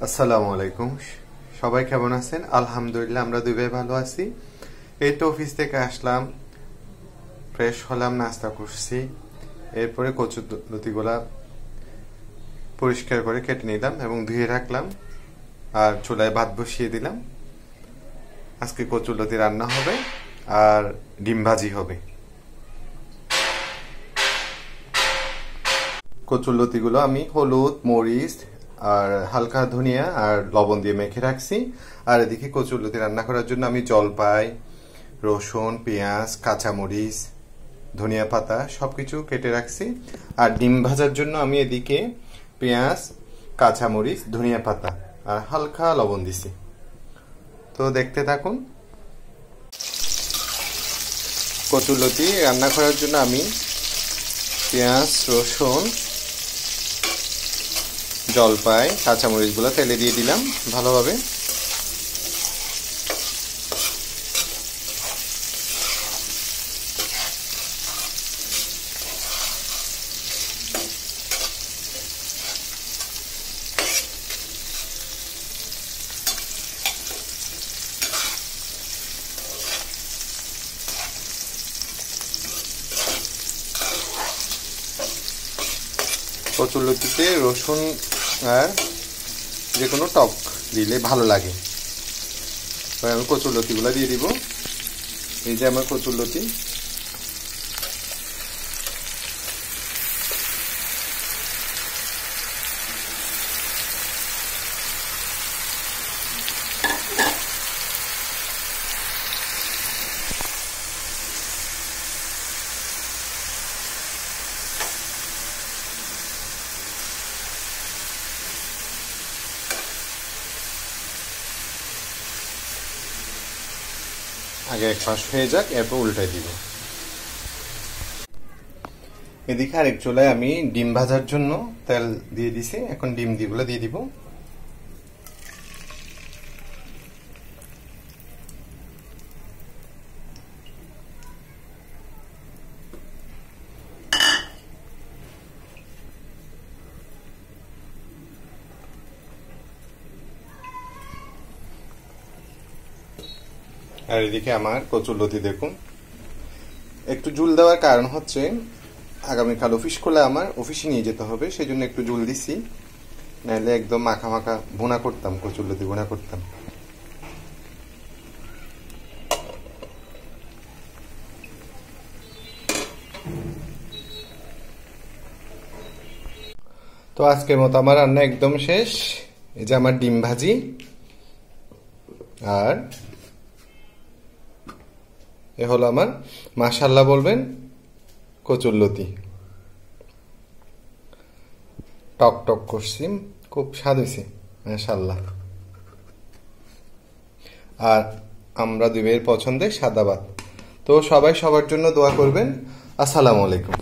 আসসালামু আলাইকুম। সবাই কেমন আছেন? আলহামদুলিল্লাহ আমরা দুই ভাই ভালো আছি। এই তো অফিস থেকে আসলাম, ফ্রেশ হলাম, নাস্তা করছি, এরপরে কচুরলতিগুলা পরিষ্কার করে কেটে নিলাম এবং ধুয়ে রাখলাম, আর চুলায় ভাত বসিয়ে দিলাম। আজকে কচুরলতি রান্না হবে আর ডিম ভাজি হবে। কচুরলতিগুলো আমি হলুদ, মরিচ আর হালকা ধনিয়া আর লবণ দিয়ে মেখে রাখছি। আর এদিকে কচুরলতি রান্না করার জন্য আমি জলপাই, রসুন, পেঁয়াজ, কাঁচামরিচ, ধনিয়া পাতা সবকিছু কেটে রাখছি। আর ডিম ভাজার জন্য আমি এদিকে পেঁয়াজ, কাঁচামরিচ, ধনিয়া পাতা আর হালকা লবণ দিছি। তো দেখতে থাকুন। কচুরলতি রান্না করার জন্য আমি পেঁয়াজ, রসুন, জলপাই, কাঁচামরিচগুলো তেলে দিয়ে দিলাম ভালোভাবে। কচুরলতিতে রসুন আর যে কোনো টক দিলে ভালো লাগে। আমি কচুরলতিগুলো দিয়ে দিব। এই যে আমার কচুরলতি। আগে এক পাশ হয়ে যাক, এরপর উল্টাই দিব। এদিকে আরেক চুলায় আমি ডিম ভাজার জন্য তেল দিয়ে দিছি। এখন ডিম দিগুলো দিয়ে দিব। আর এদিকে আমার কচুরলতি দেখুন, একটু ঝুল দেওয়ার কারণ হচ্ছে আগামীকাল অফিস করলে আমার অফিসে নিয়ে যেতে হবে, সেই জন্য একটু ঝুল দিছি, নাহলে একদম মাখা মাখা ভুনা করতাম, কচুরলতি ভুনা করতাম। তো আজকের মতো আমার রান্না একদম শেষ। এই যে আমার ডিম ভাজি আর এ হলো আমার মাশাআল্লাহ বলবেন কচুরলতি। টক টক করছি, খুব স্বাদ হয়েছে মাশাআল্লাহ। আর আমরা দুই ভাইয়ের পছন্দের সাদা ভাত। তো সবাই সবার জন্য দোয়া করবেন। আসসালামু আলাইকুম।